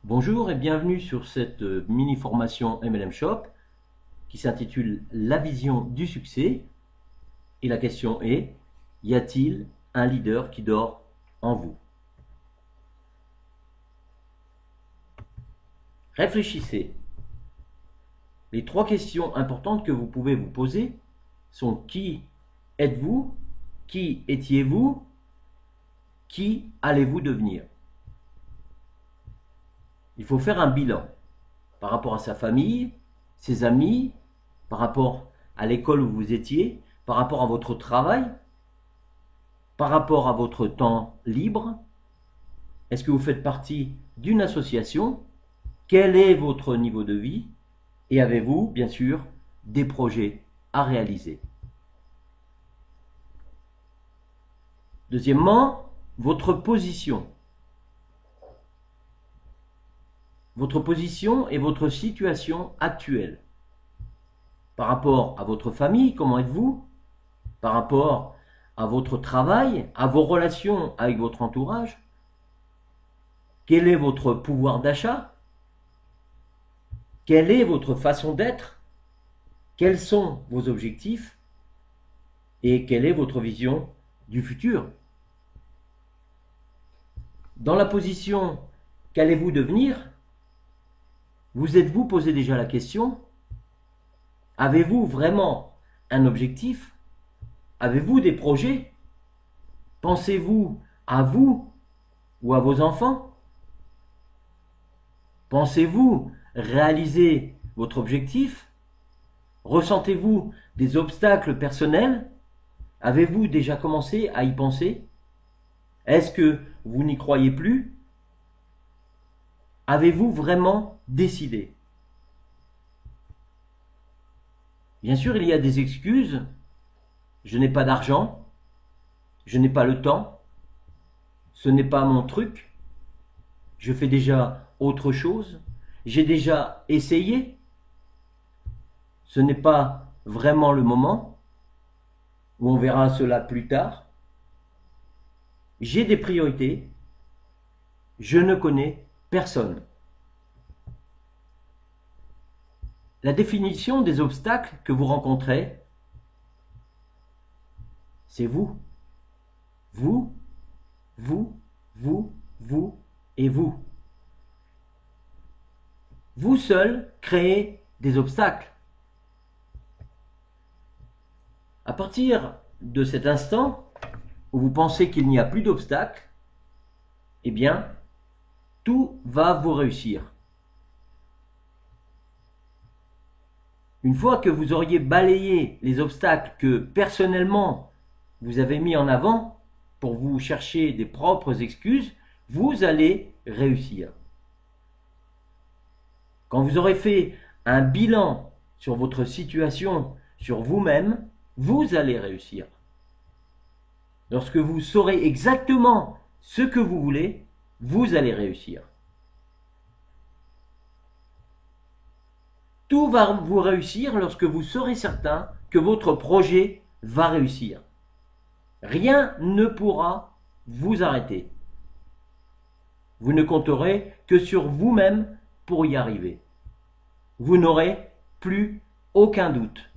Bonjour et bienvenue sur cette mini-formation MLM Shop qui s'intitule La vision du succès. Et la question est, y a-t-il un leader qui dort en vous? Réfléchissez. Les trois questions importantes que vous pouvez vous poser sont: qui êtes-vous? Qui étiez-vous? Qui allez-vous devenir? Il faut faire un bilan par rapport à sa famille, ses amis, par rapport à l'école où vous étiez, par rapport à votre travail, par rapport à votre temps libre. Est-ce que vous faites partie d'une association? Quel est votre niveau de vie? Et avez-vous, bien sûr, des projets à réaliser? Deuxièmement, votre position. Votre position et votre situation actuelle. Par rapport à votre famille, comment êtes-vous? Par rapport à votre travail, à vos relations avec votre entourage? Quel est votre pouvoir d'achat? Quelle est votre façon d'être? Quels sont vos objectifs? Et quelle est votre vision du futur? Dans la position qu'allez-vous devenir? Vous êtes-vous posé déjà la question? Avez-vous vraiment un objectif? Avez-vous des projets? Pensez-vous à vous ou à vos enfants? Pensez-vous réaliser votre objectif? Ressentez-vous des obstacles personnels? Avez-vous déjà commencé à y penser? Est-ce que vous n'y croyez plus? Avez-vous vraiment décidé? Bien sûr, il y a des excuses. Je n'ai pas d'argent, je n'ai pas le temps, ce n'est pas mon truc, je fais déjà autre chose, j'ai déjà essayé, ce n'est pas vraiment le moment, ou on verra cela plus tard. J'ai des priorités, je ne connais personne. La définition des obstacles que vous rencontrez, c'est vous. Vous, vous et vous. Vous seul créez des obstacles. À partir de cet instant où vous pensez qu'il n'y a plus d'obstacles, eh bien, tout va vous réussir. Une fois que vous auriez balayé les obstacles que personnellement vous avez mis en avant pour vous chercher des propres excuses, vous allez réussir. Quand vous aurez fait un bilan sur votre situation, sur vous-même, vous allez réussir. Lorsque vous saurez exactement ce que vous voulez, vous allez réussir. Tout va vous réussir lorsque vous serez certain que votre projet va réussir. Rien ne pourra vous arrêter. Vous ne compterez que sur vous-même pour y arriver. Vous n'aurez plus aucun doute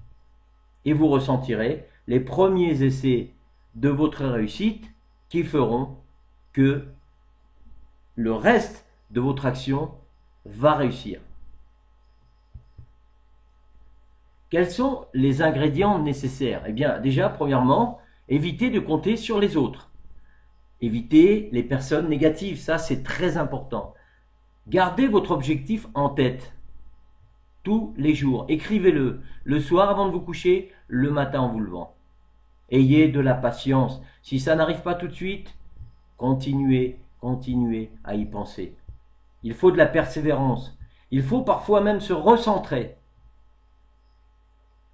et vous ressentirez les premiers essais de votre réussite qui feront que le reste de votre action va réussir. Quels sont les ingrédients nécessaires? Eh bien, déjà, premièrement, évitez de compter sur les autres. Évitez les personnes négatives, ça c'est très important. Gardez votre objectif en tête tous les jours. Écrivez-le le soir avant de vous coucher, le matin en vous levant. Ayez de la patience. Si ça n'arrive pas tout de suite, continuez à y penser. Il faut de la persévérance. Il faut parfois même se recentrer.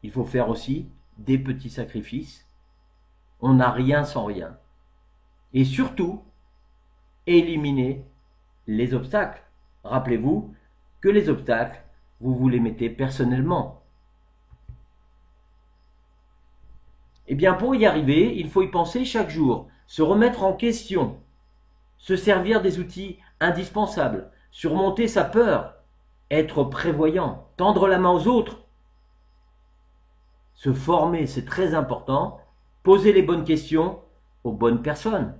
Il faut faire aussi des petits sacrifices. On n'a rien sans rien. Et surtout, éliminez les obstacles. Rappelez-vous que les obstacles, vous les mettez personnellement. Eh bien, pour y arriver, il faut y penser chaque jour, se remettre en question, se servir des outils indispensables, surmonter sa peur, être prévoyant, tendre la main aux autres, se former, c'est très important, poser les bonnes questions aux bonnes personnes.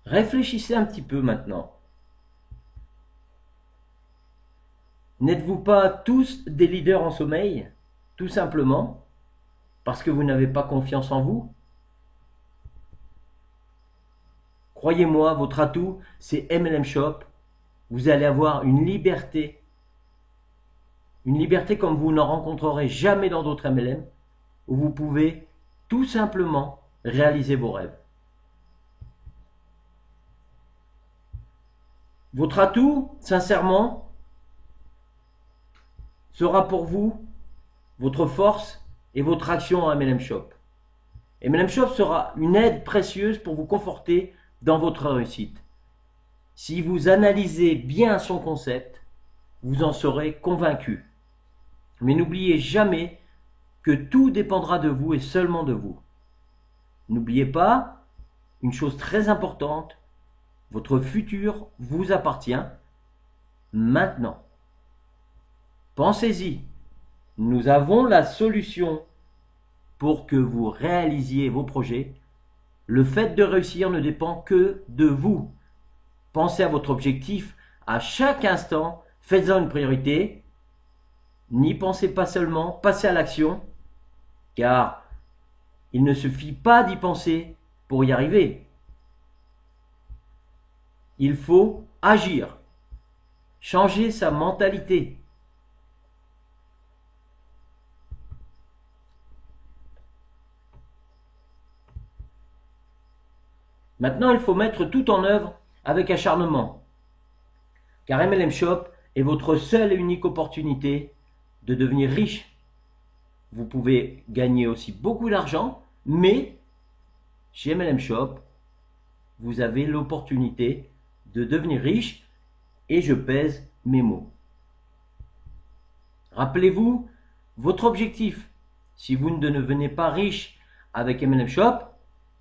Réfléchissez un petit peu maintenant. N'êtes-vous pas tous des leaders en sommeil, tout simplement parce que vous n'avez pas confiance en vous? Croyez-moi, votre atout, c'est MLM Shop. Vous allez avoir une liberté comme vous n'en rencontrerez jamais dans d'autres MLM, où vous pouvez tout simplement réaliser vos rêves. Votre atout, sincèrement, sera pour vous votre force et votre action en MLM Shop. MLM Shop sera une aide précieuse pour vous conforter dans votre réussite. Si vous analysez bien son concept, vous en serez convaincu. Mais n'oubliez jamais que tout dépendra de vous et seulement de vous. N'oubliez pas une chose très importante, votre futur vous appartient maintenant. Pensez-y, nous avons la solution pour que vous réalisiez vos projets. Le fait de réussir ne dépend que de vous. Pensez à votre objectif à chaque instant, faites-en une priorité. N'y pensez pas seulement, passez à l'action, car il ne suffit pas d'y penser pour y arriver. Il faut agir, changer sa mentalité. Maintenant, il faut mettre tout en œuvre avec acharnement, car MLM Shop est votre seule et unique opportunité de devenir riche. Vous pouvez gagner aussi beaucoup d'argent, mais chez MLM Shop, vous avez l'opportunité de devenir riche et je pèse mes mots. Rappelez-vous votre objectif. Si vous ne devenez pas riche avec MLM Shop,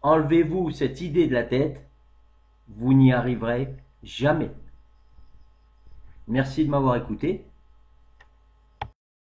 enlevez-vous cette idée de la tête, vous n'y arriverez jamais. Merci de m'avoir écouté.